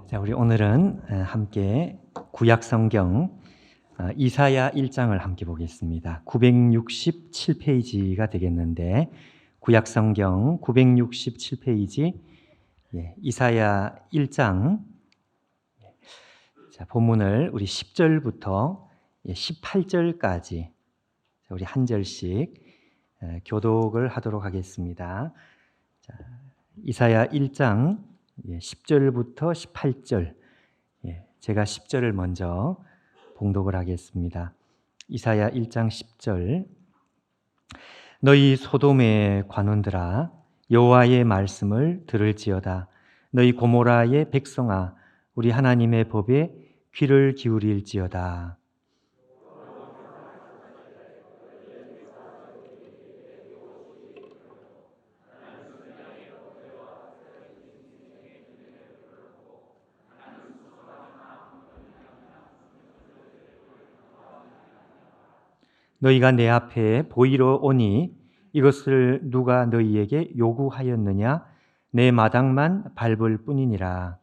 자, 우리 오늘은 함께 구약 성경 이사야 1장을 함께 보겠습니다. 967페이지가 되겠는데 구약 성경 967페이지 이사야 1장 자, 본문을 우리 10절부터 18절까지 우리 한 절씩 교독을 하도록 하겠습니다. 자, 이사야 1장 10절부터 18절 제가 10절을 먼저 봉독을 하겠습니다. 이사야 1장 10절 너희 소돔의 관원들아 여호와의 말씀을 들을지어다. 너희 고모라의 백성아 우리 하나님의 법에 귀를 기울일지어다. 너희가 내 앞에 보이러 오니 이것을 누가 너희에게 요구하였느냐? 내 마당만 밟을 뿐이니라.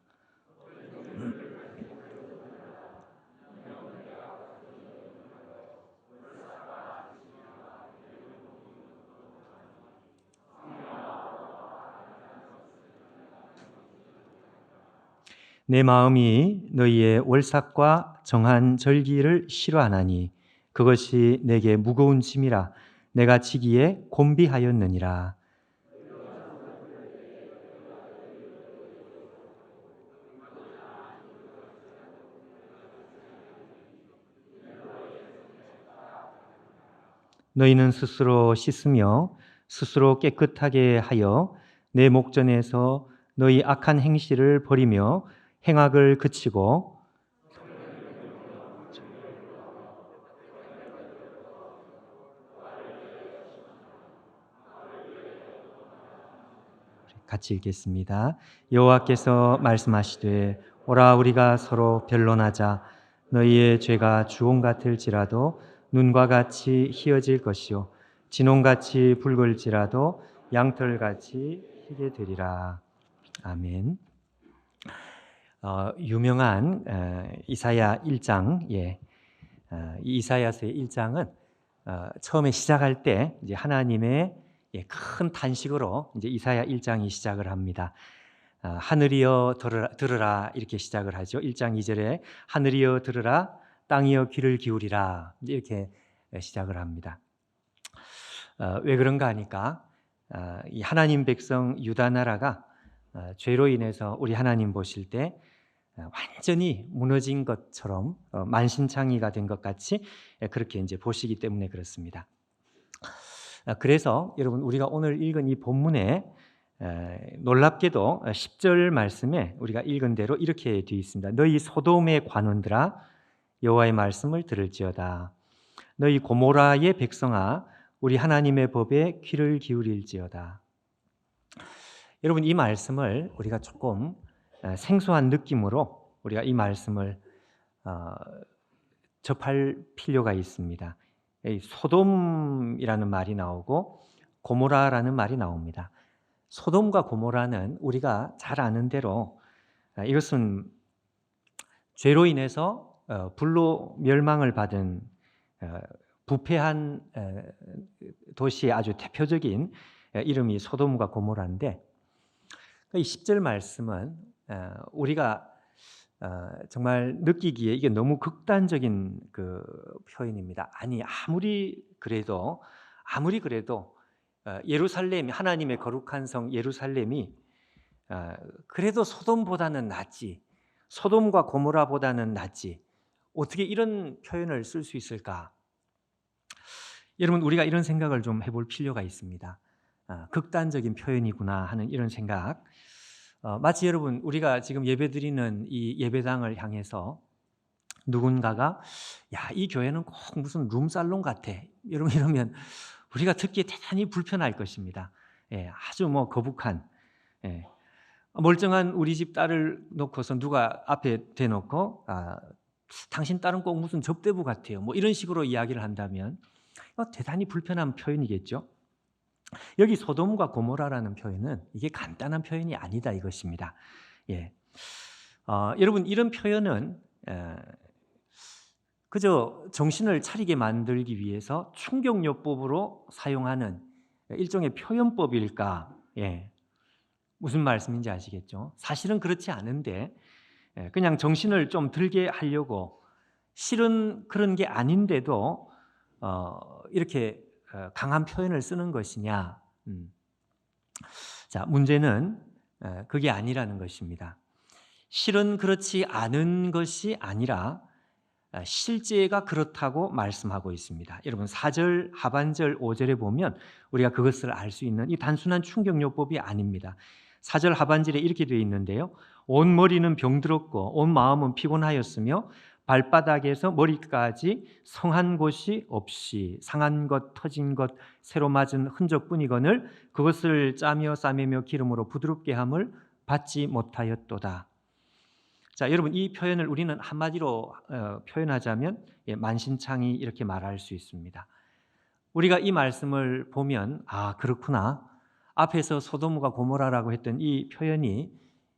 내 마음이 너희의 월삭과 정한 절기를 싫어하나니 그것이 내게 무거운 짐이라 내가 지기에 곤비하였느니라. 너희는 스스로 씻으며 스스로 깨끗하게 하여 내 목전에서 너희 악한 행실을 버리며 행악을 그치고 같이 읽겠습니다. 여호와께서 말씀하시되 오라 우리가 서로 변론하자. 너희의 죄가 주홍 같을지라도 눈과 같이 희어질 것이요 진홍같이 붉을지라도 양털같이 희게 되리라. 아멘. 유명한 이사야 1장 이 이사야서의 1장은 처음에 시작할 때 이제 하나님의 큰 탄식으로 이제 이사야 1장이 시작을 합니다. 하늘이여 들으라 이렇게 시작을 하죠. 1장 2절에 하늘이여 들으라 땅이여 귀를 기울이라 이렇게 시작을 합니다. 왜 그런가 하니까 이 하나님 백성 유다 나라가 죄로 인해서 우리 하나님 보실 때 완전히 무너진 것처럼 만신창이가 된 것 같이 그렇게 이제 보시기 때문에 그렇습니다. 그래서 여러분 우리가 오늘 읽은 이 본문에 놀랍게도 10절 말씀에 우리가 읽은 대로 이렇게 되어 있습니다. 너희 소돔의 관원들아 여호와의 말씀을 들을지어다. 너희 고모라의 백성아 우리 하나님의 법에 귀를 기울일지어다. 여러분 이 말씀을 우리가 조금 생소한 느낌으로 우리가 이 말씀을 접할 필요가 있습니다. 소돔이라는 말이 나오고 고모라라는 말이 나옵니다. 소돔과 고모라는 우리가 잘 아는 대로 이것은 죄로 인해서 불로 멸망을 받은 부패한 도시의 아주 대표적인 이름이 소돔과 고모라인데 이 10절 말씀은 우리가 정말 느끼기에 이게 너무 극단적인 그 표현입니다. 아니 아무리 그래도 예루살렘이 하나님의 거룩한 성 예루살렘이 그래도 소돔보다는 낫지, 소돔과 고모라보다는 낫지. 어떻게 이런 표현을 쓸 수 있을까? 여러분 우리가 이런 생각을 좀 해볼 필요가 있습니다. 극단적인 표현이구나 하는 이런 생각. 마치 여러분 우리가 지금 예배드리는 이 예배당을 향해서 누군가가 야, 이 교회는 꼭 무슨 룸살롱 같아 이러면 우리가 듣기에 대단히 불편할 것입니다. 아주 거북한 멀쩡한 우리 집 딸을 놓고서 누가 앞에 대놓고 당신 딸은 꼭 무슨 접대부 같아요 이런 식으로 이야기를 한다면 대단히 불편한 표현이겠죠. 여기 소돔과 고모라라는 표현은 이게 간단한 표현이 아니다 이것입니다. 여러분 이런 표현은 그저 정신을 차리게 만들기 위해서 충격요법으로 사용하는 일종의 표현법일까? 예. 무슨 말씀인지 아시겠죠? 사실은 그렇지 않은데 그냥 정신을 좀 들게 하려고 실은 그런 게 아닌데도 이렇게 강한 표현을 쓰는 것이냐? 자, 문제는 그게 아니라는 것입니다. 실은 그렇지 않은 것이 아니라 실제가 그렇다고 말씀하고 있습니다. 여러분 4절 하반절 5절에 보면 우리가 그것을 알 수 있는 이 단순한 충격요법이 아닙니다. 4절 하반절에 이렇게 되어 있는데요. 온 머리는 병들었고 온 마음은 피곤하였으며 발바닥에서 머리까지 성한 곳이 없이 상한 것, 터진 것, 새로 맞은 흔적뿐이거늘 그것을 짜며 싸매며 기름으로 부드럽게 함을 받지 못하였도다. 자, 여러분 이 표현을 우리는 한마디로 표현하자면 만신창이 이렇게 말할 수 있습니다. 우리가 이 말씀을 보면 그렇구나. 앞에서 소돔과 고모라라고 했던 이 표현이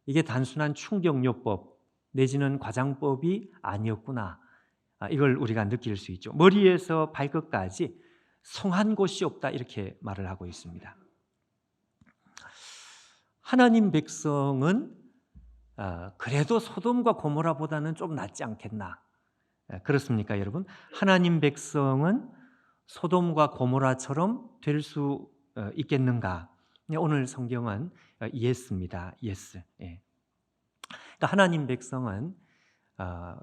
이게 단순한 충격요법 내지는 과장법이 아니었구나. 이걸 우리가 느낄 수 있죠. 머리에서 발끝까지 성한 곳이 없다 이렇게 말을 하고 있습니다. 하나님 백성은 그래도 소돔과 고모라보다는 좀 낫지 않겠나? 그렇습니까, 여러분? 하나님 백성은 소돔과 고모라처럼 될 수 있겠는가? 오늘 성경은 예스입니다. 예스. 예. 그러니까 하나님 백성은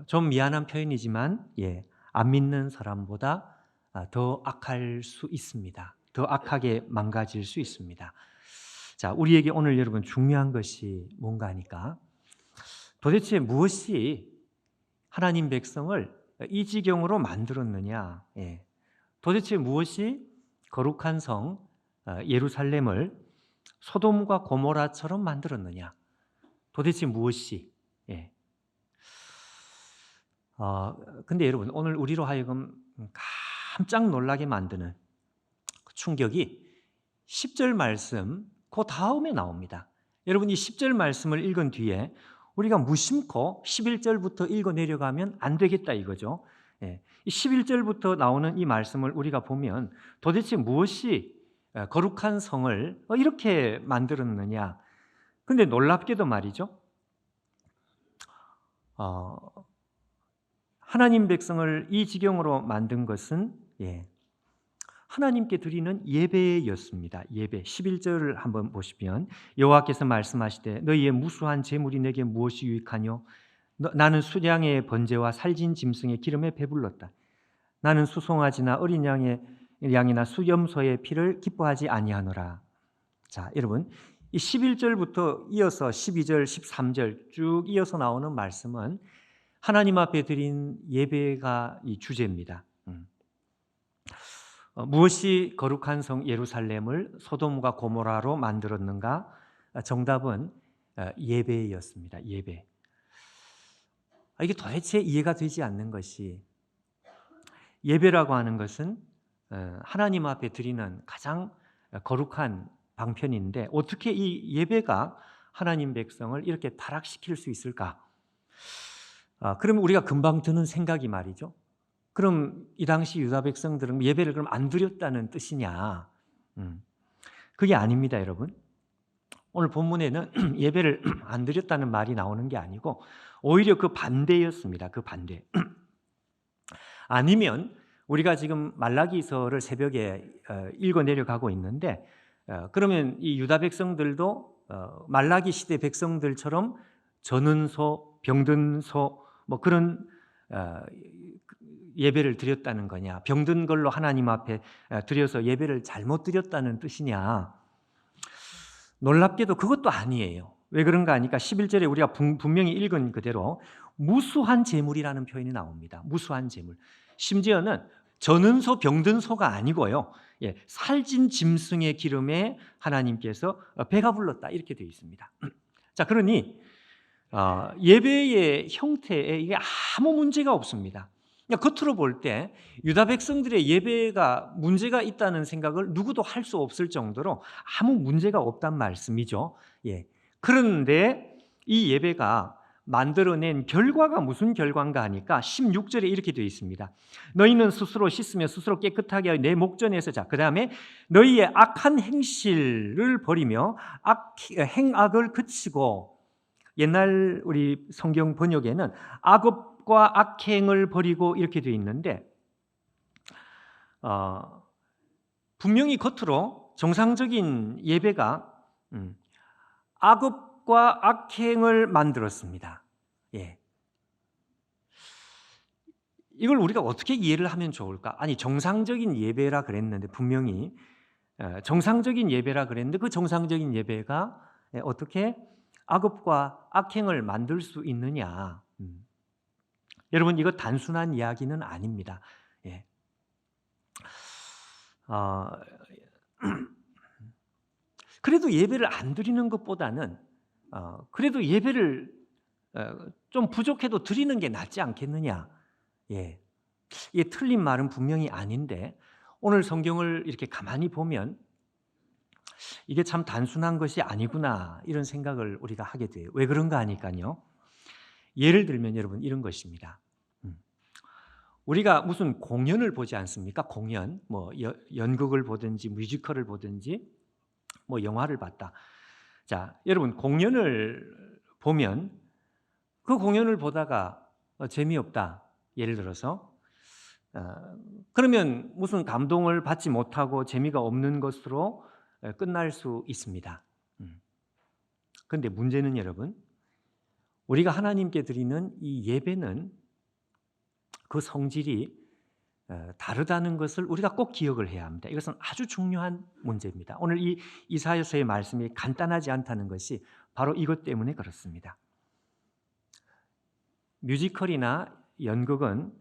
좀 미안한 표현이지만 안 믿는 사람보다 더 악할 수 있습니다. 더 악하게 망가질 수 있습니다. 자, 우리에게 오늘 여러분 중요한 것이 뭔가 하니까 도대체 무엇이 하나님 백성을 이 지경으로 만들었느냐? 도대체 무엇이 거룩한 성 예루살렘을 소돔과 고모라처럼 만들었느냐? 도대체 무엇이? 근데 여러분 오늘 우리로 하여금 깜짝 놀라게 만드는 충격이 10절 말씀 그 다음에 나옵니다. 여러분 이 10절 말씀을 읽은 뒤에 우리가 무심코 11절부터 읽어 내려가면 안 되겠다 이거죠. 이 11절부터 나오는 이 말씀을 우리가 보면 도대체 무엇이 거룩한 성을 이렇게 만들었느냐. 근데 놀랍게도 말이죠. 하나님 백성을 이 지경으로 만든 것은 하나님께 드리는 예배였습니다. 예배. 11절을 한번 보시면 여호와께서 말씀하시되 너희의 무수한 재물이 내게 무엇이 유익하뇨? 나는 수량의 번제와 살진 짐승의 기름에 배불렀다. 나는 수송아지나 어린 양이나 수염소의 피를 기뻐하지 아니하노라. 자, 여러분 이 11절부터 이어서 12절, 13절 쭉 이어서 나오는 말씀은 하나님 앞에 드린 예배가 이 주제입니다. 무엇이 거룩한 성 예루살렘을 소돔과 고모라로 만들었는가? 정답은 예배였습니다. 예배. 이게 도대체 이해가 되지 않는 것이 예배라고 하는 것은 하나님 앞에 드리는 가장 거룩한 방편인데 어떻게 이 예배가 하나님 백성을 이렇게 타락시킬 수 있을까? 그러면 우리가 금방 드는 생각이 말이죠. 그럼 이 당시 유다 백성들은 예배를 그럼 안 드렸다는 뜻이냐? 그게 아닙니다, 여러분. 오늘 본문에는 예배를 안 드렸다는 말이 나오는 게 아니고 오히려 그 반대였습니다. 그 반대. 아니면 우리가 지금 말라기서를 새벽에 읽어 내려가고 있는데 그러면 이 유다 백성들도 말라기 시대 백성들처럼 저는 소, 병든 소 뭐 그런 예배를 드렸다는 거냐? 병든 걸로 하나님 앞에 드려서 예배를 잘못 드렸다는 뜻이냐? 놀랍게도 그것도 아니에요. 왜 그런가 하니까 11절에 우리가 분명히 읽은 그대로 무수한 재물이라는 표현이 나옵니다. 무수한 재물. 심지어는 저는 소, 병든 소가 아니고요. 살진 짐승의 기름에 하나님께서 배가 불렀다 이렇게 되어 있습니다. 자, 그러니 예배의 형태에 이게 아무 문제가 없습니다. 겉으로 볼 때 유다 백성들의 예배가 문제가 있다는 생각을 누구도 할 수 없을 정도로 아무 문제가 없단 말씀이죠. 그런데 이 예배가 만들어낸 결과가 무슨 결과인가 하니까 16절에 이렇게 되어 있습니다. 너희는 스스로 씻으며 스스로 깨끗하게 하여 내 목전에서 그 다음에 너희의 악한 행실을 버리며 행악을 그치고, 옛날 우리 성경 번역에는 악업과 악행을 버리고 이렇게 되어 있는데, 분명히 겉으로 정상적인 예배가 악업과 악행을 만들었습니다. 예. 이걸 우리가 어떻게 이해를 하면 좋을까? 아니, 정상적인 예배라 그랬는데, 분명히 정상적인 예배라 그랬는데 그 정상적인 예배가 어떻게 악업과 악행을 만들 수 있느냐? 여러분, 이거 단순한 이야기는 아닙니다. 예. 그래도 예배를 안 드리는 것보다는 그래도 예배를 좀 부족해도 드리는 게 낫지 않겠느냐? 예. 이게 틀린 말은 분명히 아닌데, 오늘 성경을 이렇게 가만히 보면 이게 참 단순한 것이 아니구나, 이런 생각을 우리가 하게 돼요. 왜 그런가 하니까요. 예를 들면 여러분, 이런 것입니다. 우리가 무슨 공연을 보지 않습니까? 공연, 뭐 연극을 보든지 뮤지컬을 보든지 뭐 영화를 봤다. 자, 여러분, 공연을 보면 그 공연을 보다가 재미없다, 예를 들어서, 그러면 무슨 감동을 받지 못하고 재미가 없는 것으로 끝날 수 있습니다. 그런데 문제는 여러분, 우리가 하나님께 드리는 이 예배는 그 성질이 다르다는 것을 우리가 꼭 기억을 해야 합니다. 이것은 아주 중요한 문제입니다. 오늘 이 이사야서의 말씀이 간단하지 않다는 것이 바로 이것 때문에 그렇습니다. 뮤지컬이나 연극은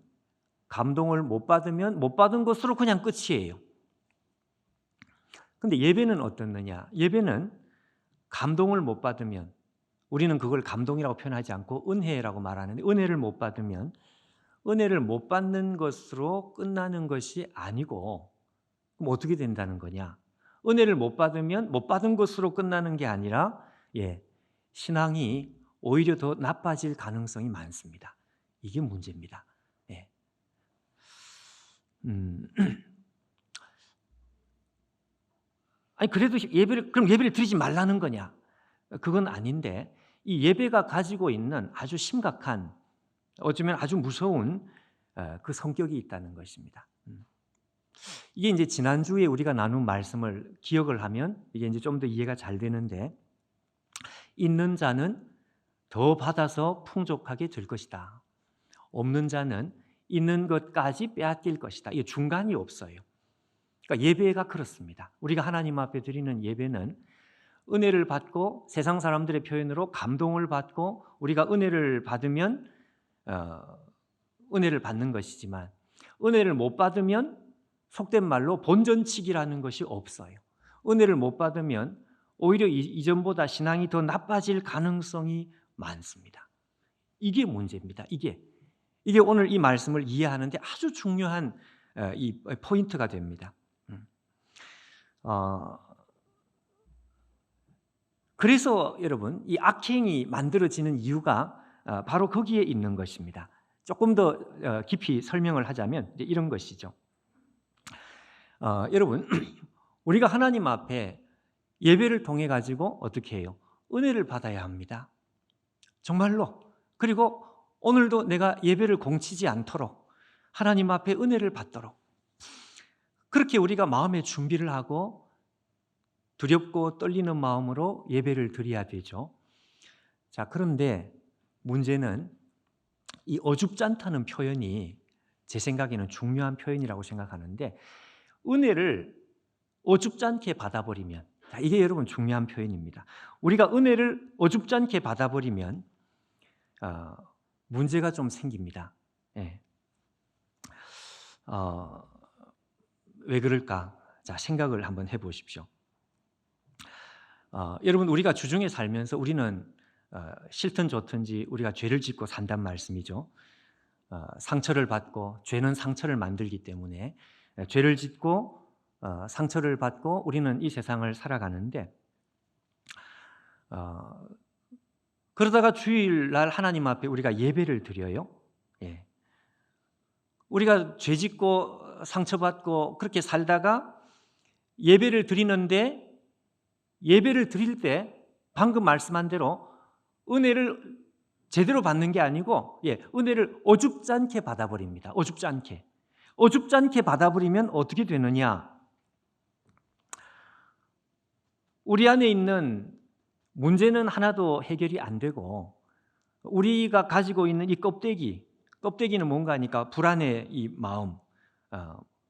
감동을 못 받으면 못 받은 것으로 그냥 끝이에요. 그런데 예배는 어떻느냐? 예배는 감동을 못 받으면, 우리는 그걸 감동이라고 표현하지 않고 은혜라고 말하는데, 은혜를 못 받으면 은혜를 못 받는 것으로 끝나는 것이 아니고, 그럼 어떻게 된다는 거냐? 은혜를 못 받으면 못 받은 것으로 끝나는 게 아니라, 신앙이 오히려 더 나빠질 가능성이 많습니다. 이게 문제입니다. 예. 아니, 그래도 그럼 예배를 드리지 말라는 거냐? 그건 아닌데, 이 예배가 가지고 있는 아주 심각한, 어쩌면 아주 무서운 그 성격이 있다는 것입니다. 이게 이제 지난주에 우리가 나눈 말씀을 기억을 하면 이게 이제 좀 더 이해가 잘 되는데, 있는 자는 더 받아서 풍족하게 될 것이다. 없는 자는 있는 것까지 빼앗길 것이다. 이게 중간이 없어요. 그러니까 예배가 그렇습니다. 우리가 하나님 앞에 드리는 예배는 은혜를 받고, 세상 사람들의 표현으로 감동을 받고, 우리가 은혜를 받으면 은혜를 받는 것이지만, 은혜를 못 받으면 속된 말로 본전치기라는 것이 없어요. 은혜를 못 받으면 오히려 이전보다 신앙이 더 나빠질 가능성이 많습니다. 이게 문제입니다. 이게 오늘 이 말씀을 이해하는데 아주 중요한 이 포인트가 됩니다. 그래서 여러분, 이 악행이 만들어지는 이유가 바로 거기에 있는 것입니다. 조금 더 깊이 설명을 하자면 이런 것이죠. 여러분, 우리가 하나님 앞에 예배를 통해 가지고 어떻게 해요? 은혜를 받아야 합니다. 정말로. 그리고 오늘도 내가 예배를 공치지 않도록 하나님 앞에 은혜를 받도록, 그렇게 우리가 마음의 준비를 하고 두렵고 떨리는 마음으로 예배를 드려야 되죠. 자, 그런데 문제는 이 어줍잖다는 표현이 제 생각에는 중요한 표현이라고 생각하는데, 은혜를 어줍잖게 받아버리면, 이게 여러분 중요한 표현입니다. 우리가 은혜를 어줍잖게 받아버리면 문제가 좀 생깁니다. 예. 왜 그럴까? 자, 생각을 한번 해보십시오. 여러분, 우리가 주중에 살면서 우리는 싫든 좋든지 우리가 죄를 짓고 산단 말씀이죠. 상처를 받고, 죄는 상처를 만들기 때문에 죄를 짓고 상처를 받고 우리는 이 세상을 살아가는데, 그러다가 주일날 하나님 앞에 우리가 예배를 드려요. 예. 우리가 죄짓고 상처받고 그렇게 살다가 예배를 드리는데, 예배를 드릴 때 방금 말씀한 대로 은혜를 제대로 받는 게 아니고, 은혜를 어줍잖게 받아버립니다. 어줍잖게 받아버리면 어떻게 되느냐? 우리 안에 있는 문제는 하나도 해결이 안 되고, 우리가 가지고 있는 이 껍데기는 뭔가 하니까 불안의 이 마음,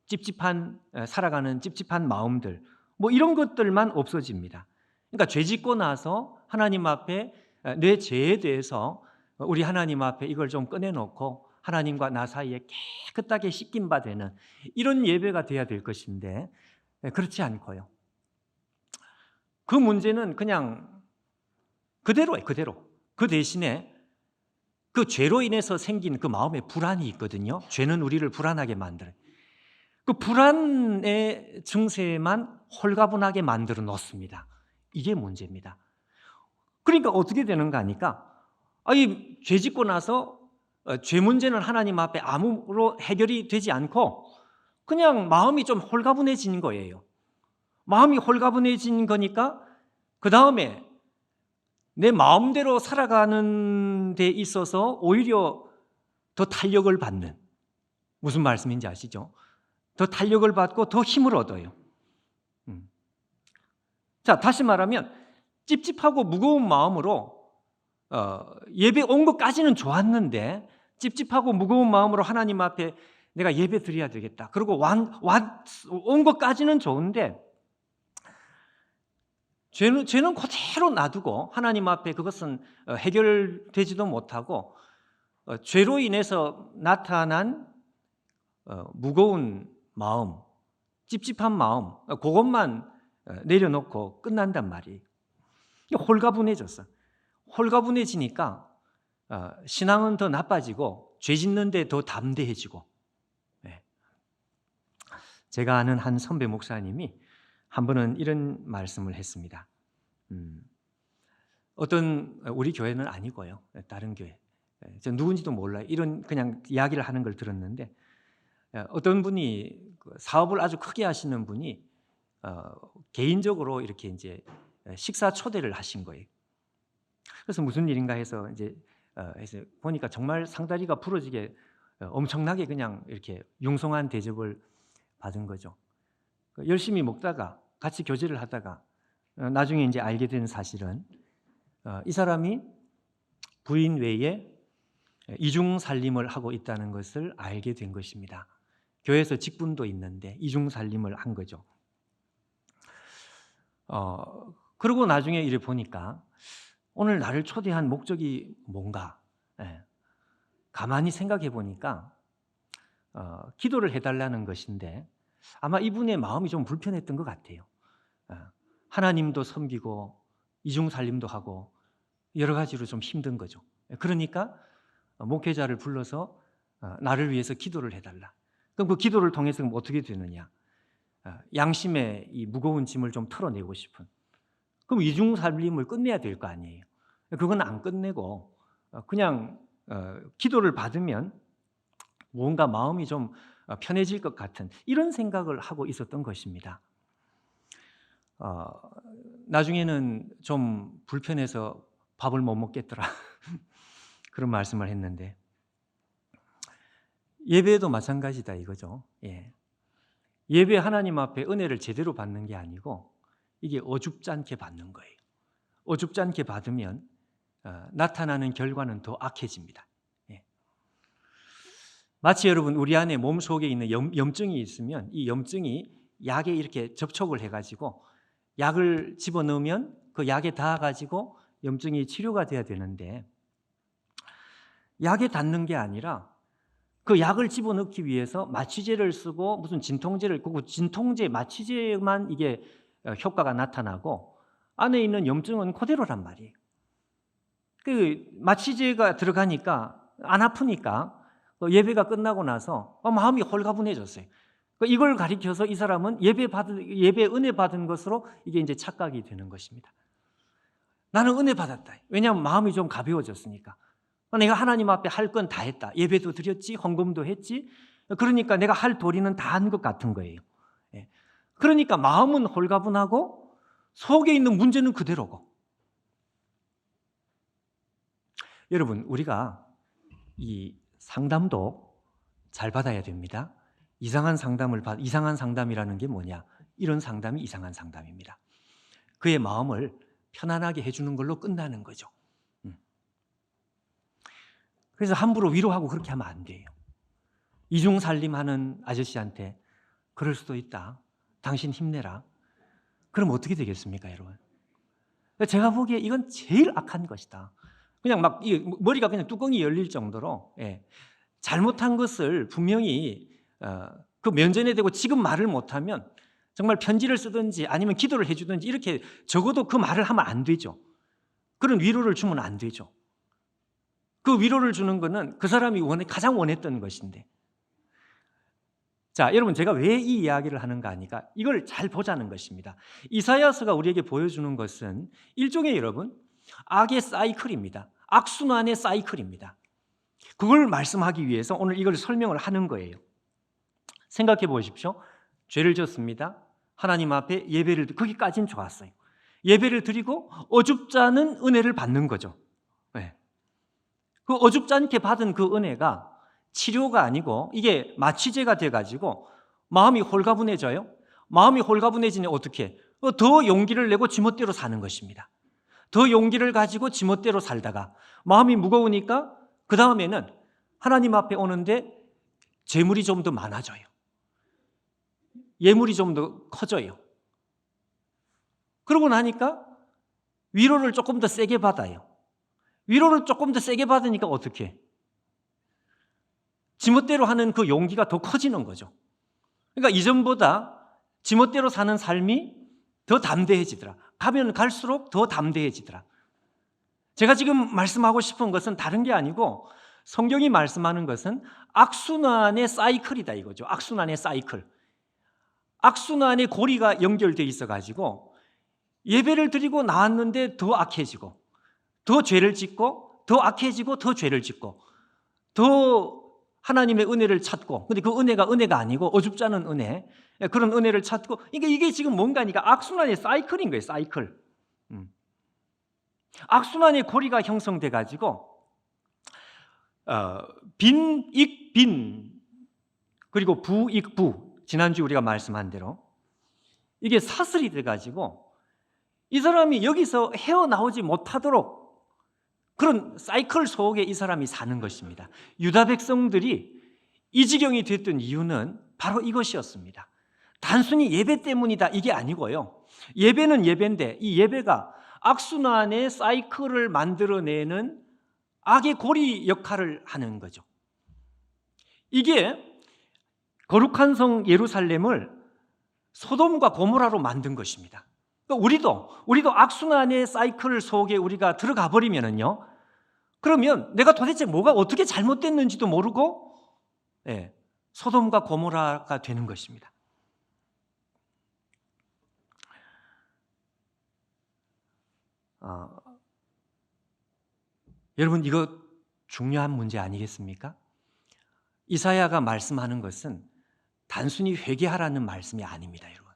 찝찝한, 살아가는 찝찝한 마음들, 뭐 이런 것들만 없어집니다. 그러니까 죄 짓고 나서 하나님 앞에 내 죄에 대해서 우리 하나님 앞에 이걸 좀 꺼내놓고 하나님과 나 사이에 깨끗하게 씻긴 바 되는 이런 예배가 돼야 될 것인데, 그렇지 않고요. 그 문제는 그냥 그대로예요, 그대로. 그 대신에 그 죄로 인해서 생긴 그 마음의 불안이 있거든요. 죄는 우리를 불안하게 만들어요. 그 불안의 증세만 홀가분하게 만들어 놓습니다. 이게 문제입니다. 그러니까 어떻게 되는가 하니까, 이 죄 짓고 나서 죄 문제는 하나님 앞에 아무로 해결이 되지 않고 그냥 마음이 좀 홀가분해지는 거예요. 마음이 홀가분해진 거니까 그 다음에 내 마음대로 살아가는 데 있어서 오히려 더 탄력을 받는, 무슨 말씀인지 아시죠? 더 탄력을 받고 더 힘을 얻어요. 자, 다시 말하면 찝찝하고 무거운 마음으로 예배 온 것까지는 좋았는데, 찝찝하고 무거운 마음으로 하나님 앞에 내가 예배 드려야 되겠다, 그리고 온 것까지는 좋은데 죄는 그대로 놔두고 하나님 앞에 그것은 해결되지도 못하고, 죄로 인해서 나타난 무거운 마음, 찝찝한 마음, 그것만 내려놓고 끝난단 말이에요. 홀가분해졌어. 홀가분해지니까 신앙은 더 나빠지고 죄 짓는데 더 담대해지고. 제가 아는 한 선배 목사님이 한 번은 이런 말씀을 했습니다. 어떤, 우리 교회는 아니고요, 다른 교회, 저 누군지도 몰라요. 이런 그냥 이야기를 하는 걸 들었는데, 어떤 분이 사업을 아주 크게 하시는 분이 개인적으로 이렇게 이제 식사 초대를 하신 거예요. 그래서 무슨 일인가 해서 이제 해서 보니까 정말 상다리가 부러지게 엄청나게 그냥 이렇게 융성한 대접을 받은 거죠. 열심히 먹다가 같이 교제를 하다가 나중에 이제 알게 된 사실은, 이 사람이 부인 외에 이중 살림을 하고 있다는 것을 알게 된 것입니다. 교회에서 직분도 있는데 이중 살림을 한 거죠. 그러고 나중에 이래 보니까 오늘 나를 초대한 목적이 뭔가, 가만히 생각해 보니까 기도를 해달라는 것인데, 아마 이분의 마음이 좀 불편했던 것 같아요. 하나님도 섬기고 이중 살림도 하고 여러 가지로 좀 힘든 거죠. 그러니까 목회자를 불러서 나를 위해서 기도를 해달라. 그럼 그 기도를 통해서 어떻게 되느냐? 양심의 이 무거운 짐을 좀 털어내고 싶은. 그럼 이중 살림을 끝내야 될 거 아니에요. 그건 안 끝내고 그냥 기도를 받으면 뭔가 마음이 좀 편해질 것 같은 이런 생각을 하고 있었던 것입니다. 나중에는 좀 불편해서 밥을 못 먹겠더라 그런 말씀을 했는데, 예배도 마찬가지다 이거죠. 예배 하나님 앞에 은혜를 제대로 받는 게 아니고 이게 어줍잖게 받는 거예요. 어줍잖게 받으면 나타나는 결과는 더 악해집니다. 마치 여러분 우리 안에 몸속에 있는 염증이 있으면 이 염증이 약에 이렇게 접촉을 해가지고 약을 집어넣으면 그 약에 닿아가지고 염증이 치료가 돼야 되는데, 약에 닿는 게 아니라 그 약을 집어넣기 위해서 마취제를 쓰고 무슨 진통제를, 그 진통제, 마취제만 이게 효과가 나타나고 안에 있는 염증은 그대로란 말이에요. 그 마취제가 들어가니까 안 아프니까 예배가 끝나고 나서 마음이 홀가분해졌어요. 이걸 가리켜서 이 사람은 예배 은혜 받은 것으로 이게 이제 착각이 되는 것입니다. 나는 은혜 받았다. 왜냐하면 마음이 좀 가벼워졌으니까. 내가 하나님 앞에 할 건 다 했다. 예배도 드렸지, 헌금도 했지. 그러니까 내가 할 도리는 다 한 것 같은 거예요. 그러니까 마음은 홀가분하고 속에 있는 문제는 그대로고. 여러분, 우리가 이 상담도 잘 받아야 됩니다. 이상한 상담이라는 게 뭐냐? 이런 상담이 이상한 상담입니다. 그의 마음을 편안하게 해주는 걸로 끝나는 거죠. 그래서 함부로 위로하고 그렇게 하면 안 돼요. 이중살림하는 아저씨한테 그럴 수도 있다. 당신 힘내라. 그럼 어떻게 되겠습니까, 여러분? 제가 보기에 이건 제일 악한 것이다. 그냥 막 머리가 그냥 뚜껑이 열릴 정도로 잘못한 것을 분명히 그 면전에 대고 지금 말을 못하면 정말 편지를 쓰든지 아니면 기도를 해주든지 이렇게 적어도 그 말을 하면 안 되죠. 그런 위로를 주면 안 되죠. 그 위로를 주는 것은 그 사람이 가장 원했던 것인데. 자, 여러분, 제가 왜 이 이야기를 하는가 하니까 이걸 잘 보자는 것입니다. 이사야서가 우리에게 보여주는 것은 일종의 여러분 악의 사이클입니다. 악순환의 사이클입니다. 그걸 말씀하기 위해서 오늘 이걸 설명을 하는 거예요. 생각해 보십시오. 죄를 졌습니다. 하나님 앞에 예배를 거기까지는 좋았어요. 예배를 드리고 어줍지 않은 은혜를 받는 거죠. 그 어줍지 않게 받은 그 은혜가 치료가 아니고 이게 마취제가 돼가지고 마음이 홀가분해져요. 마음이 홀가분해지니 어떻게? 더 용기를 내고 지멋대로 사는 것입니다. 더 용기를 가지고 지멋대로 살다가 마음이 무거우니까 그 다음에는 하나님 앞에 오는데 재물이 좀 더 많아져요. 예물이 좀 더 커져요. 그러고 나니까 위로를 조금 더 세게 받아요. 위로를 조금 더 세게 받으니까 어떻게? 지멋대로 하는 그 용기가 더 커지는 거죠. 그러니까 이전보다 지멋대로 사는 삶이 더 담대해지더라. 가면 갈수록 더 담대해지더라. 제가 지금 말씀하고 싶은 것은 다른 게 아니고 성경이 말씀하는 것은 악순환의 사이클이다 이거죠. 악순환의 사이클. 악순환의 고리가 연결되어 있어가지고 예배를 드리고 나왔는데 더 악해지고 더 죄를 짓고 더 악해지고 더 죄를 짓고 더 하나님의 은혜를 찾고 근데 그 은혜가 아니고 어줍지 않은 은혜 그런 은혜를 찾고 이게 지금 뭔가니까 악순환의 사이클인 거예요. 사이클. 악순환의 고리가 형성돼 가지고 빈익빈 그리고 부익부 지난주 우리가 말씀한 대로 이게 사슬이 돼 가지고 이 사람이 여기서 헤어나오지 못하도록 그런 사이클 속에 이 사람이 사는 것입니다. 유다 백성들이 이 지경이 됐던 이유는 바로 이것이었습니다. 단순히 예배 때문이다 이게 아니고요. 예배는 예배인데 이 예배가 악순환의 사이클을 만들어내는 악의 고리 역할을 하는 거죠. 이게 거룩한 성 예루살렘을 소돔과 고모라로 만든 것입니다. 우리도 악순환의 사이클 속에 우리가 들어가 버리면은요. 그러면 내가 도대체 뭐가 어떻게 잘못됐는지도 모르고 소돔과 고모라가 되는 것입니다. 여러분 이거 중요한 문제 아니겠습니까? 이사야가 말씀하는 것은 단순히 회개하라는 말씀이 아닙니다, 여러분.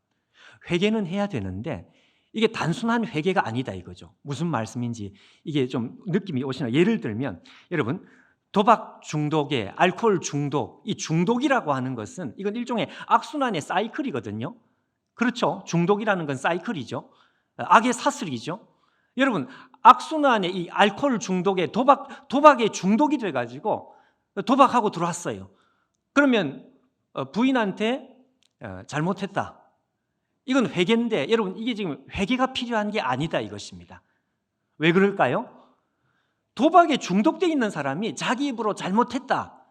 회개는 해야 되는데 이게 단순한 회개가 아니다 이거죠. 무슨 말씀인지 이게 좀 느낌이 오시나요? 예를 들면 여러분 도박 중독에 알코올 중독, 이 중독이라고 하는 것은 이건 일종의 악순환의 사이클이거든요. 그렇죠? 중독이라는 건 사이클이죠. 악의 사슬이죠. 여러분 악순환의 이 알코올 중독에 도박에 중독이 돼가지고 도박하고 들어왔어요. 그러면 부인한테 잘못했다. 이건 회개인데 여러분 이게 지금 회개가 필요한 게 아니다 이것입니다. 왜 그럴까요? 도박에 중독되어 있는 사람이 자기 입으로 잘못했다.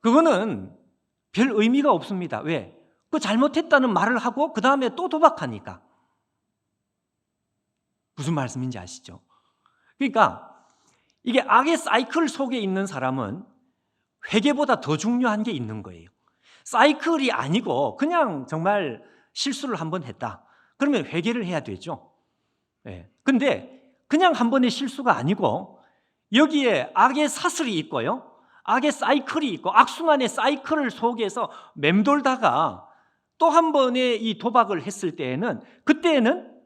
그거는 별 의미가 없습니다. 왜? 그 잘못했다는 말을 하고 그 다음에 또 도박하니까. 무슨 말씀인지 아시죠? 그러니까 이게 악의 사이클 속에 있는 사람은 회개보다 더 중요한 게 있는 거예요. 사이클이 아니고 그냥 정말 실수를 한번 했다. 그러면 회개를 해야 되죠. 근데 그냥 한 번의 실수가 아니고 여기에 악의 사슬이 있고요, 악의 사이클이 있고 악순환의 사이클을 속에서 맴돌다가 또 한 번의 이 도박을 했을 때에는, 그때에는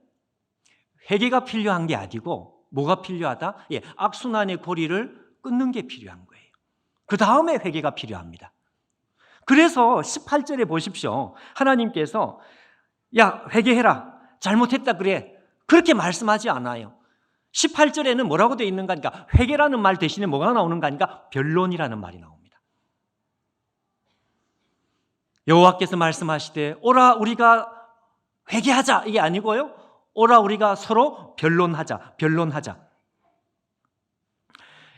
회개가 필요한 게 아니고 뭐가 필요하다? 악순환의 고리를 끊는 게 필요한 거예요. 그 다음에 회개가 필요합니다. 그래서 18절에 보십시오. 하나님께서 야, 회개해라, 잘못했다 그래, 그렇게 말씀하지 않아요. 18절에는 뭐라고 되어 있는가 하니까, 회개라는 말 대신에 뭐가 나오는가 하니까 변론이라는 말이 나옵니다. 여호와께서 말씀하시되 오라 우리가 회개하자, 이게 아니고요, 오라 우리가 서로 변론하자.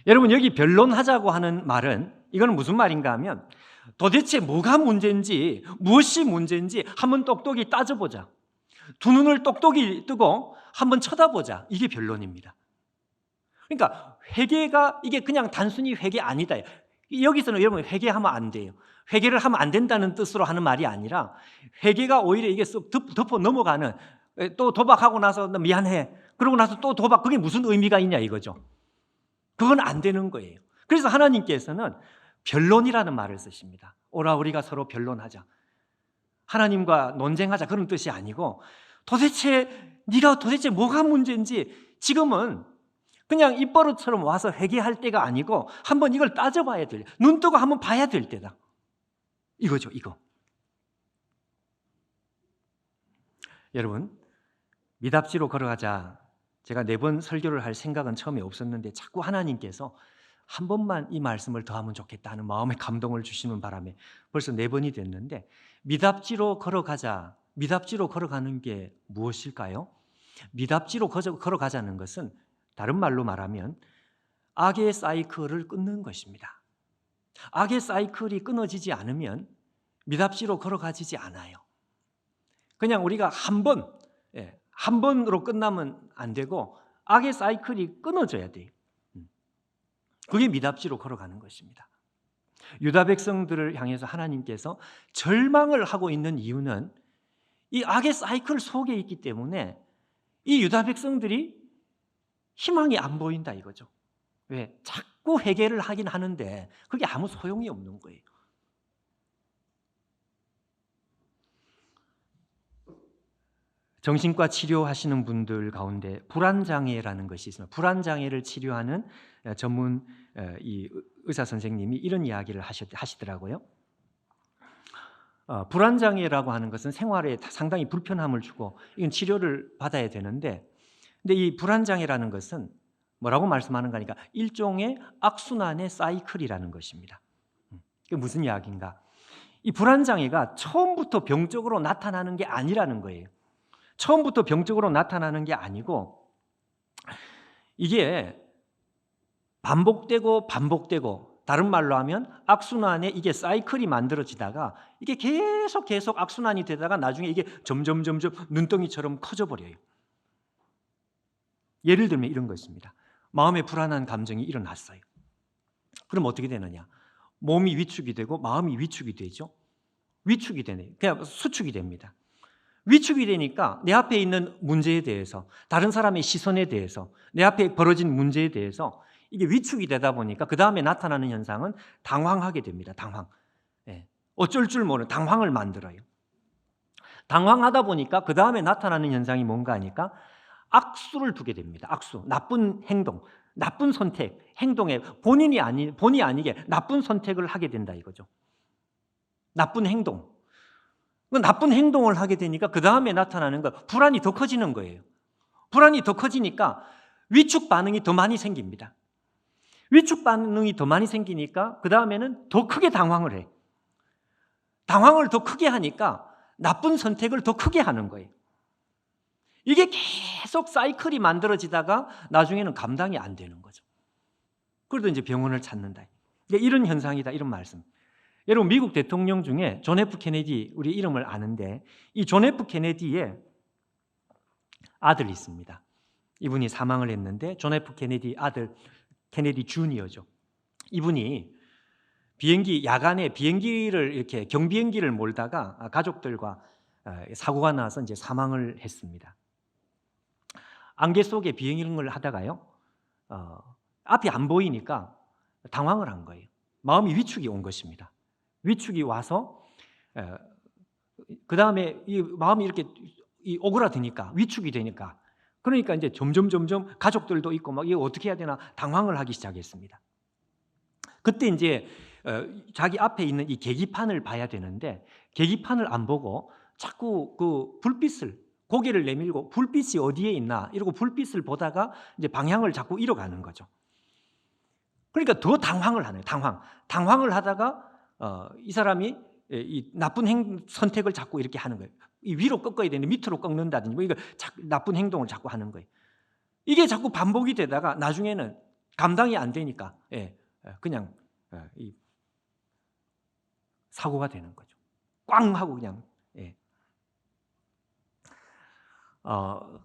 여러분, 여기 변론하자고 하는 말은 이건 무슨 말인가 하면, 도대체 뭐가 문제인지, 무엇이 문제인지 한번 똑똑히 따져보자, 두 눈을 똑똑히 뜨고 한번 쳐다보자, 이게 변론입니다. 그러니까 회개가 이게 그냥 단순히 회개 아니다. 여기서는 여러분 회개하면 안 돼요. 회개를 하면 안 된다는 뜻으로 하는 말이 아니라, 회개가 오히려 이게 쓱 덮어 넘어가는, 또 도박하고 나서 미안해, 그러고 나서 또 도박, 그게 무슨 의미가 있냐 이거죠. 그건 안 되는 거예요. 그래서 하나님께서는 변론이라는 말을 쓰십니다. 오라 우리가 서로 변론하자, 하나님과 논쟁하자, 그런 뜻이 아니고, 네가 도대체 뭐가 문제인지 지금은 그냥 입버릇처럼 와서 회개할 때가 아니고 한번 이걸 따져봐야 될, 눈 뜨고 한번 봐야 될 때다, 이거죠. 이거 여러분, 미답지로 걸어가자, 제가 4번 설교를 할 생각은 처음에 없었는데 자꾸 하나님께서 한 번만 이 말씀을 더 하면 좋겠다 하는 마음의 감동을 주시는 바람에 벌써 4번이 됐는데, 미답지로 걸어가자, 미답지로 걸어가는 게 무엇일까요? 미답지로 걸어가자는 것은 다른 말로 말하면 악의 사이클을 끊는 것입니다. 악의 사이클이 끊어지지 않으면 미답지로 걸어가지지 않아요. 그냥 우리가 한 번으로 끝나면 안 되고 악의 사이클이 끊어져야 돼요. 그게 미답지로 걸어가는 것입니다. 유다 백성들을 향해서 하나님께서 절망을 하고 있는 이유는 이 악의 사이클 속에 있기 때문에 이 유다 백성들이 희망이 안 보인다 이거죠. 왜? 자꾸 회개를 하긴 하는데 그게 아무 소용이 없는 거예요. 정신과 치료하시는 분들 가운데 불안장애라는 것이 있습니다. 불안장애를 치료하는 전문 이 의사 선생님이 이런 이야기를 하시더라고요. 불안장애라고 하는 것은 생활에 상당히 불편함을 주고 이건 치료를 받아야 되는데, 근데 이 불안장애라는 것은 뭐라고 말씀하는가 하니까 일종의 악순환의 사이클이라는 것입니다. 이게 무슨 이야기인가? 이 불안장애가 처음부터 병적으로 나타나는 게 아니라는 거예요. 처음부터 병적으로 나타나는 게 아니고 이게 반복되고 다른 말로 하면 악순환에 이게 사이클이 만들어지다가 이게 계속 악순환이 되다가 나중에 이게 점점 눈덩이처럼 커져버려요. 예를 들면 이런 것입니다. 마음에 불안한 감정이 일어났어요. 그럼 어떻게 되느냐? 몸이 위축이 되고 마음이 위축이 되죠. 위축이 되네요. 그냥 수축이 됩니다. 위축이 되니까 내 앞에 있는 문제에 대해서, 다른 사람의 시선에 대해서, 내 앞에 벌어진 문제에 대해서 이게 위축이 되다 보니까 그 다음에 나타나는 현상은 당황하게 됩니다. 당황. 어쩔 줄 모르는 당황을 만들어요. 당황하다 보니까 그 다음에 나타나는 현상이 뭔가 하니까 악수를 두게 됩니다. 악수, 나쁜 행동, 나쁜 선택, 행동에 본이 아니게 나쁜 선택을 하게 된다 이거죠. 나쁜 행동. 나쁜 행동을 하게 되니까 그 다음에 나타나는 거, 불안이 더 커지는 거예요. 불안이 더 커지니까 위축 반응이 더 많이 생깁니다. 위축 반응이 더 많이 생기니까 그 다음에는 더 크게 당황을 해. 당황을 더 크게 하니까 나쁜 선택을 더 크게 하는 거예요. 이게 계속 사이클이 만들어지다가 나중에는 감당이 안 되는 거죠. 그래도 이제 병원을 찾는다. 이런 현상이다, 이런 말씀. 여러분, 미국 대통령 중에 존 F 케네디, 우리 이름을 아는데 이 존 F 케네디의 아들이 있습니다. 이분이 사망을 했는데 존 F 케네디 아들, 케네디 주니어죠. 이분이 야간에 비행기를 이렇게 경비행기를 몰다가 가족들과 사고가 나서 이제 사망을 했습니다. 안개 속에 비행을 하다가요, 앞이 안 보이니까 당황을 한 거예요. 마음이 위축이 온 것입니다. 위축이 와서 그 다음에 이 마음이 이렇게 오그라드니까, 위축이 되니까, 그러니까 이제 점점 가족들도 있고 막 이거 어떻게 해야 되나 당황을 하기 시작했습니다. 그때 이제 자기 앞에 있는 이 계기판을 봐야 되는데 계기판을 안 보고 자꾸 그 불빛을, 고개를 내밀고 불빛이 어디에 있나 이러고 불빛을 보다가 이제 방향을 자꾸 잃어가는 거죠. 그러니까 더 당황을 하네요. 당황을 하다가 이 사람이 이 나쁜 선택을 자꾸 이렇게 하는 거예요. 이 위로 꺾어야 되는데 밑으로 꺾는다든지 뭐 이거 나쁜 행동을 자꾸 하는 거예요. 이게 자꾸 반복이 되다가 나중에는 감당이 안 되니까 그냥 이 사고가 되는 거죠. 꽝 하고 그냥.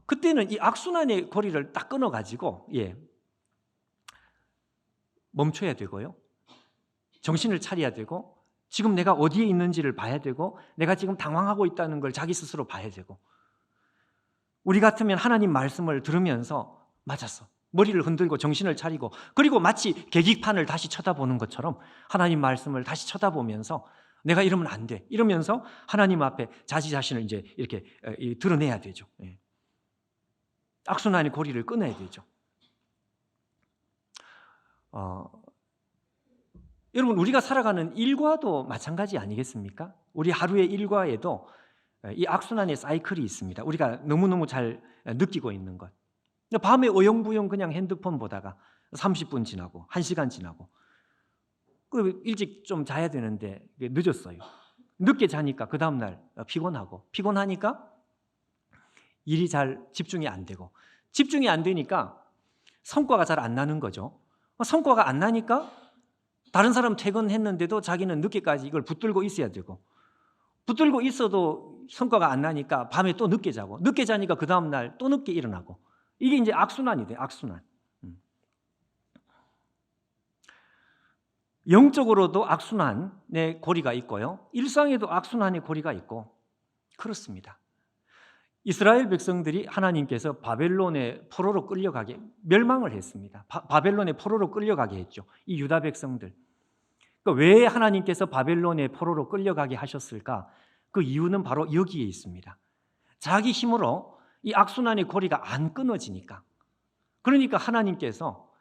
그때는 이 악순환의 고리를 딱 끊어가지고 멈춰야 되고요. 정신을 차려야 되고 지금 내가 어디에 있는지를 봐야 되고 내가 지금 당황하고 있다는 걸 자기 스스로 봐야 되고, 우리 같으면 하나님 말씀을 들으면서 맞았어, 머리를 흔들고 정신을 차리고, 그리고 마치 계기판을 다시 쳐다보는 것처럼 하나님 말씀을 다시 쳐다보면서 내가 이러면 안 돼 이러면서 하나님 앞에 자기 자신을 이제 이렇게 드러내야 되죠. 악순환의 고리를 끊어야 되죠. 여러분, 우리가 살아가는 일과도 마찬가지 아니겠습니까? 우리 하루의 일과에도 이 악순환의 사이클이 있습니다. 우리가 너무너무 잘 느끼고 있는 것. 밤에 어영부영 그냥 핸드폰 보다가 30분 지나고 1시간 지나고, 그 일찍 좀 자야 되는데 늦었어요. 늦게 자니까 그 다음날 피곤하니까 일이 잘 집중이 안 되고, 집중이 안 되니까 성과가 잘 안 나는 거죠. 성과가 안 나니까 다른 사람 퇴근했는데도 자기는 늦게까지 이걸 붙들고 있어야 되고, 붙들고 있어도 성과가 안 나니까 밤에 또 늦게 자고, 늦게 자니까 그 다음날 또 늦게 일어나고, 이게 이제 악순환이 돼요. 악순환. 영적으로도 악순환의 고리가 있고요, 일상에도 악순환의 고리가 있고 그렇습니다. 이스라엘 백성들이 하나님께서 바벨론의 포로로 끌려가게 멸망을 했습니다. 바벨론의 포로로 끌려가게 했죠. 이 유다 백성들. 그러니까 왜 하나님께서 바벨론의 포로로 끌려가게 하셨을까? 그 이유는 바로 여기에 있습니다. 자기 힘으로 이 악순환의 고리가 안 끊어지니까. 그러니까 하나님께서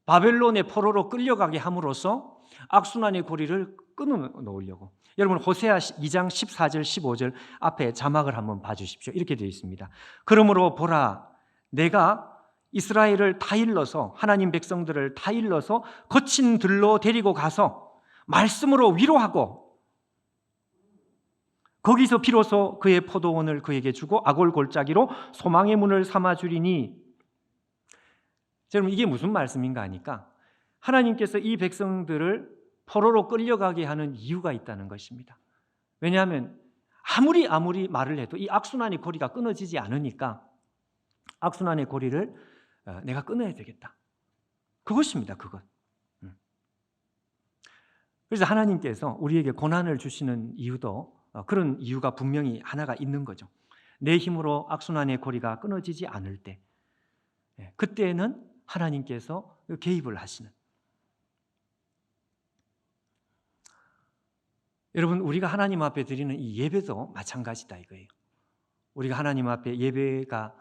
바벨론의 포로로 끌려가게 함으로써 악순환의 고리를 끊어놓으려고. 여러분, 호세아 2장 14절 15절 앞에 자막을 한번 봐주십시오. 이렇게 되어 있습니다. 그러므로 보라, 내가 이스라엘을 다 일러서, 하나님 백성들을 다 일러서 거친 들로 데리고 가서 말씀으로 위로하고, 거기서 비로소 그의 포도원을 그에게 주고 아골 골짜기로 소망의 문을 삼아주리니. 여러분, 이게 무슨 말씀인가 하니까 하나님께서 이 백성들을 포로로 끌려가게 하는 이유가 있다는 것입니다. 왜냐하면 아무리 말을 해도 이 악순환의 고리가 끊어지지 않으니까 악순환의 고리를 내가 끊어야 되겠다. 그것입니다. 그것. 그래서 하나님께서 우리에게 고난을 주시는 이유도 그런 이유가 분명히 하나가 있는 거죠. 내 힘으로 악순환의 고리가 끊어지지 않을 때, 그때는 하나님께서 개입을 하시는. 여러분, 우리가 하나님 앞에 드리는 이 예배도 마찬가지다 이거예요. 우리가 하나님 앞에 예배가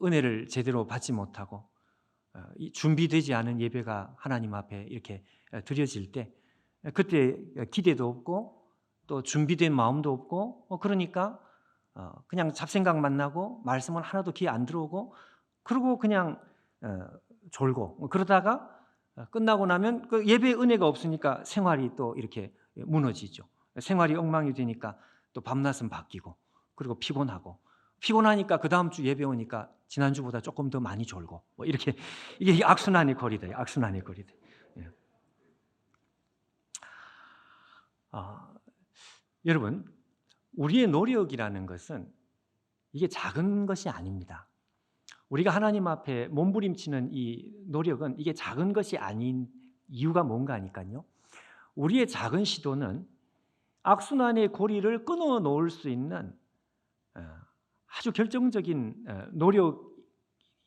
은혜를 제대로 받지 못하고 준비되지 않은 예배가 하나님 앞에 이렇게 드려질 때, 그때 기대도 없고 또 준비된 마음도 없고, 그러니까 그냥 잡생각만 나고 말씀은 하나도 귀에 안 들어오고, 그러고 그냥 졸고, 그러다가 끝나고 나면 그 예배의 은혜가 없으니까 생활이 또 이렇게 무너지죠. 생활이 엉망이 되니까 또 밤낮은 바뀌고, 그리고 피곤하니까 그 다음 주 예배 오니까 지난주보다 조금 더 많이 졸고, 뭐 이렇게, 이게 악순환의 고리다. 악순환의 고리다. 여러분, 우리의 노력이라는 것은 이게 작은 것이 아닙니다. 우리가 하나님 앞에 몸부림치는 이 노력은 이게 작은 것이 아닌 이유가 뭔가 하니까요, 우리의 작은 시도는 악순환의 고리를 끊어 놓을 수 있는 아주 결정적인 노력이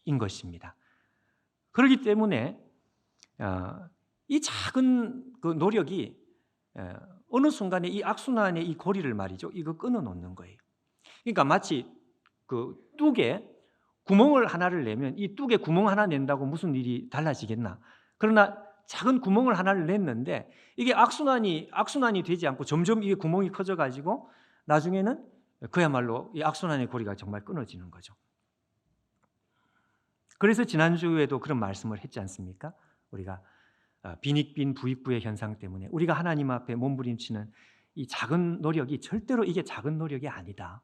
것입니다. 그렇기 때문에 이 작은 그 노력이 어느 순간에 이 악순환의 이 고리를 말이죠, 이거 끊어놓는 거예요. 그러니까 마치 그 뚝에 구멍을 하나를 내면 이 뚝에 구멍 하나 낸다고 무슨 일이 달라지겠나? 그러나 작은 구멍을 하나를 냈는데 이게 악순환이 되지 않고 점점 이게 구멍이 커져가지고 나중에는 그야말로 이 악순환의 고리가 정말 끊어지는 거죠. 그래서 지난주에도 그런 말씀을 했지 않습니까? 우리가 빈익빈 부익부의 현상 때문에 우리가 하나님 앞에 몸부림치는 이 작은 노력이 절대로 이게 작은 노력이 아니다.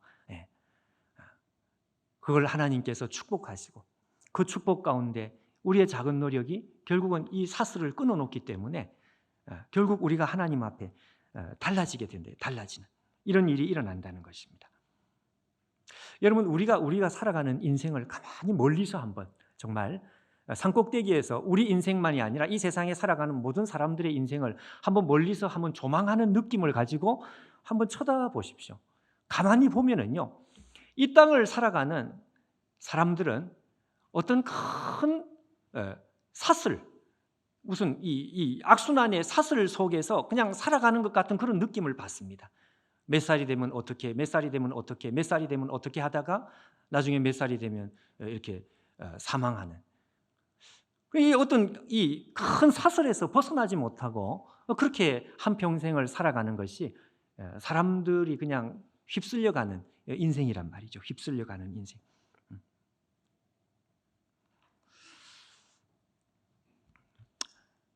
그걸 하나님께서 축복하시고 그 축복 가운데 우리의 작은 노력이 결국은 이 사슬을 끊어놓기 때문에 결국 우리가 하나님 앞에 달라지게 된대요. 달라지는 이런 일이 일어난다는 것입니다. 여러분, 우리가 살아가는 인생을 가만히 멀리서 한번 정말 산꼭대기에서 우리 인생만이 아니라 이 세상에 살아가는 모든 사람들의 인생을 한번 멀리서 한번 조망하는 느낌을 가지고 한번 쳐다보십시오. 가만히 보면은요, 이 땅을 살아가는 사람들은 어떤 큰 사슬, 무슨 이 악순환의 사슬 속에서 그냥 살아가는 것 같은 그런 느낌을 받습니다. 몇 살이 되면 어떻게, 몇 살이 되면 어떻게, 몇 살이 되면 어떻게 하다가 나중에 몇 살이 되면 이렇게 사망하는, 이 어떤 이 큰 사슬에서 벗어나지 못하고 그렇게 한평생을 살아가는 것이 사람들이 그냥 휩쓸려가는 인생이란 말이죠. 휩쓸려가는 인생.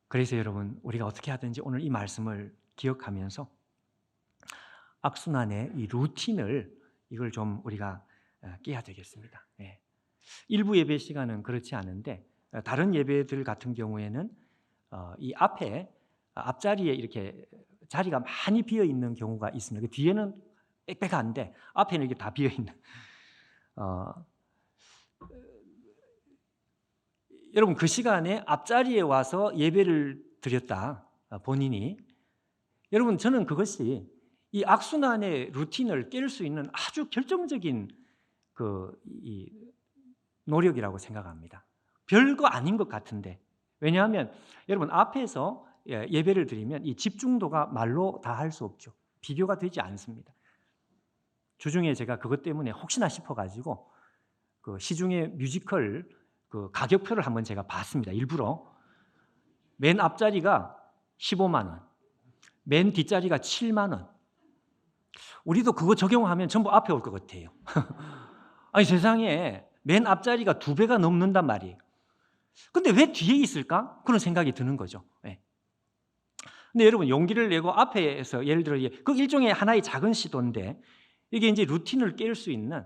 그래서 여러분, 우리가 어떻게 하든지 오늘 이 말씀을 기억하면서 악순환의 이 루틴을 이걸 좀 우리가 깨야 되겠습니다. 일부 예배 시간은 그렇지 않은데 다른 예배들 같은 경우에는 이 앞자리에 이렇게 자리가 많이 비어 있는 경우가 있습니다. 그 뒤에는 빽빽한데 앞에는 이렇게 다 비어 있는. 여러분, 그 시간에 앞자리에 와서 예배를 드렸다 본인이, 여러분, 저는 그것이 이 악순환의 루틴을 깰 수 있는 아주 결정적인 이 노력이라고 생각합니다. 별거 아닌 것 같은데, 왜냐하면 여러분, 앞에서 예배를 드리면 이 집중도가 말로 다 할 수 없죠. 비교가 되지 않습니다. 주중에 제가 그것 때문에 혹시나 싶어가지고 그 시중에 뮤지컬 그 가격표를 한번 제가 봤습니다. 일부러. 맨 앞자리가 15만 원, 맨 뒷자리가 7만 원. 우리도 그거 적용하면 전부 앞에 올 것 같아요. 아니, 세상에 맨 앞자리가 2배가 넘는단 말이에요. 근데 왜 뒤에 있을까? 그런 생각이 드는 거죠. 근데 여러분, 용기를 내고 앞에서 예를 들어 그 일종의 하나의 작은 시도인데 이게 이제 루틴을 깰 수 있는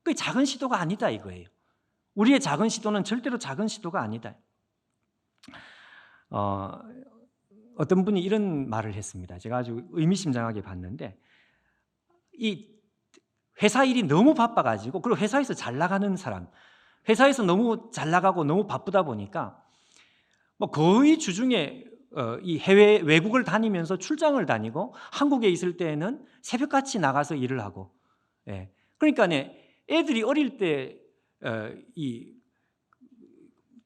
그 작은 시도가 아니다 이거예요. 우리의 작은 시도는 절대로 작은 시도가 아니다. 어떤 분이 이런 말을 했습니다. 제가 아주 의미심장하게 봤는데, 이 회사 일이 너무 바빠가지고, 그리고 회사에서 잘 나가는 사람, 회사에서 너무 잘 나가고 너무 바쁘다 보니까 뭐 거의 주중에 이 해외 외국을 다니면서 출장을 다니고 한국에 있을 때에는 새벽같이 나가서 일을 하고, 그러니까 애들이 어릴 때 이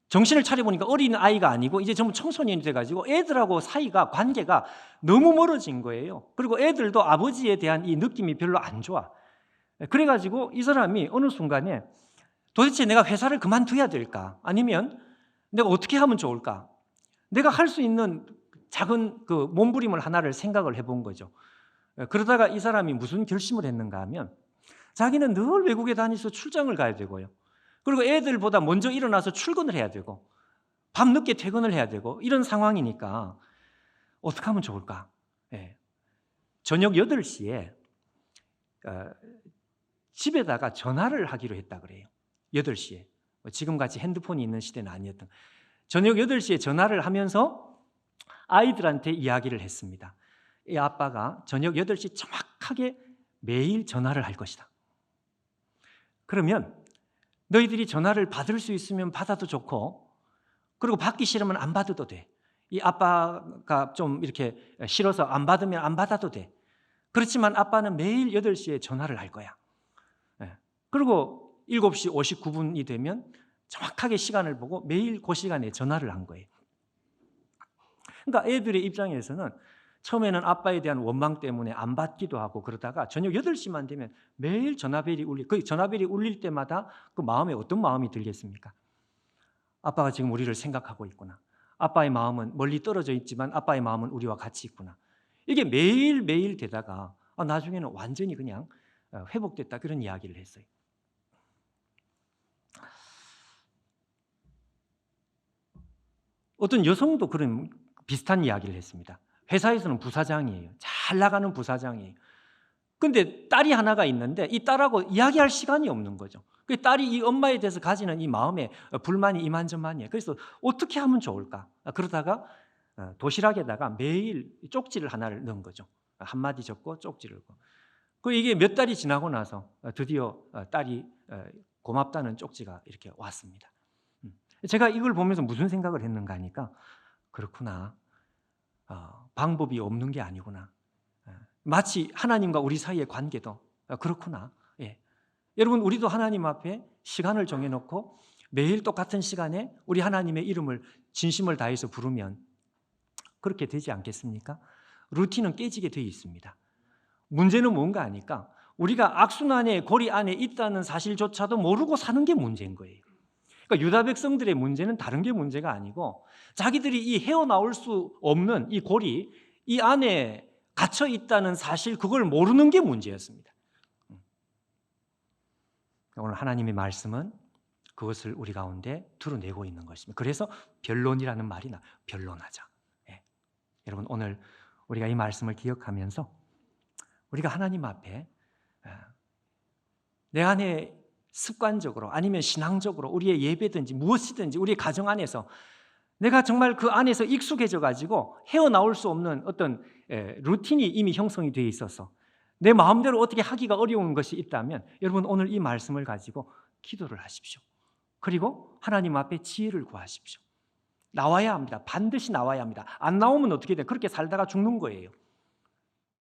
정신을 차려보니까 어린 아이가 아니고 이제 전부 청소년이 돼가지고 애들하고 사이가 관계가 너무 멀어진 거예요. 그리고 애들도 아버지에 대한 이 느낌이 별로 안 좋아. 그래가지고 이 사람이 어느 순간에 도대체 내가 회사를 그만둬야 될까? 아니면 내가 어떻게 하면 좋을까? 내가 할 수 있는 작은 그 몸부림을 하나를 생각을 해본 거죠. 그러다가 이 사람이 무슨 결심을 했는가 하면, 자기는 늘 외국에 다니면서 출장을 가야 되고요. 그리고 애들보다 먼저 일어나서 출근을 해야 되고 밤늦게 퇴근을 해야 되고 이런 상황이니까 어떻게 하면 좋을까? 저녁 8시에 집에다가 전화를 하기로 했다 그래요. 8시에. 지금같이 핸드폰이 있는 시대는 아니었던. 저녁 8시에 전화를 하면서 아이들한테 이야기를 했습니다. 이 아빠가 저녁 8시 정확하게 매일 전화를 할 것이다. 그러면 너희들이 전화를 받을 수 있으면 받아도 좋고, 그리고 받기 싫으면 안 받아도 돼. 이 아빠가 좀 이렇게 싫어서 안 받으면 안 받아도 돼. 그렇지만 아빠는 매일 8시에 전화를 할 거야. 그리고 7시 59분이 되면 정확하게 시간을 보고 매일 그 시간에 전화를 한 거예요. 그러니까 애들의 입장에서는 처음에는 아빠에 대한 원망 때문에 안 받기도 하고 그러다가 저녁 8시만 되면 매일 그 전화벨이 울릴 때마다 그 마음에 어떤 마음이 들겠습니까? 아빠가 지금 우리를 생각하고 있구나. 아빠의 마음은 멀리 떨어져 있지만 아빠의 마음은 우리와 같이 있구나. 이게 매일매일 되다가 나중에는 완전히 그냥 회복됐다, 그런 이야기를 했어요. 어떤 여성도 그런 비슷한 이야기를 했습니다. 회사에서는 부사장이에요. 잘 나가는 부사장이에요. 근데 딸이 하나가 있는데 이 딸하고 이야기할 시간이 없는 거죠. 그 딸이 이 엄마에 대해서 가지는 이 마음에 불만이 이만저만이에요. 그래서 어떻게 하면 좋을까? 그러다가 도시락에다가 매일 쪽지를 하나를 넣은 거죠. 한마디 적고 쪽지를 넣고. 이게 몇 달이 지나고 나서 드디어 딸이 고맙다는 쪽지가 이렇게 왔습니다. 제가 이걸 보면서 무슨 생각을 했는가 하니까, 그렇구나. 방법이 없는 게 아니구나. 마치 하나님과 우리 사이의 관계도 그렇구나. 예. 여러분, 우리도 하나님 앞에 시간을 정해놓고 매일 똑같은 시간에 우리 하나님의 이름을 진심을 다해서 부르면 그렇게 되지 않겠습니까? 루틴은 깨지게 되어 있습니다. 문제는 뭔가 하니까 우리가 악순환의 고리 안에 있다는 사실조차도 모르고 사는 게 문제인 거예요. 그러니까 유다 백성들의 문제는 다른 게 문제가 아니고 자기들이 이 헤어나올 수 없는 이 고리, 이 안에 갇혀 있다는 사실, 그걸 모르는 게 문제였습니다. 오늘 하나님의 말씀은 그것을 우리 가운데 드러내고 있는 것입니다. 그래서 변론이라는 말이 나와요. 변론하자. 예. 여러분, 오늘 우리가 이 말씀을 기억하면서 우리가 하나님 앞에 내 안에 습관적으로 아니면 신앙적으로 우리의 예배든지 무엇이든지 우리의 가정 안에서 내가 정말 그 안에서 익숙해져 가지고 헤어나올 수 없는 어떤 루틴이 이미 형성이 되어 있어서 내 마음대로 어떻게 하기가 어려운 것이 있다면, 여러분, 오늘 이 말씀을 가지고 기도를 하십시오. 그리고 하나님 앞에 지혜를 구하십시오. 나와야 합니다. 반드시 나와야 합니다. 안 나오면 어떻게 돼요? 그렇게 살다가 죽는 거예요.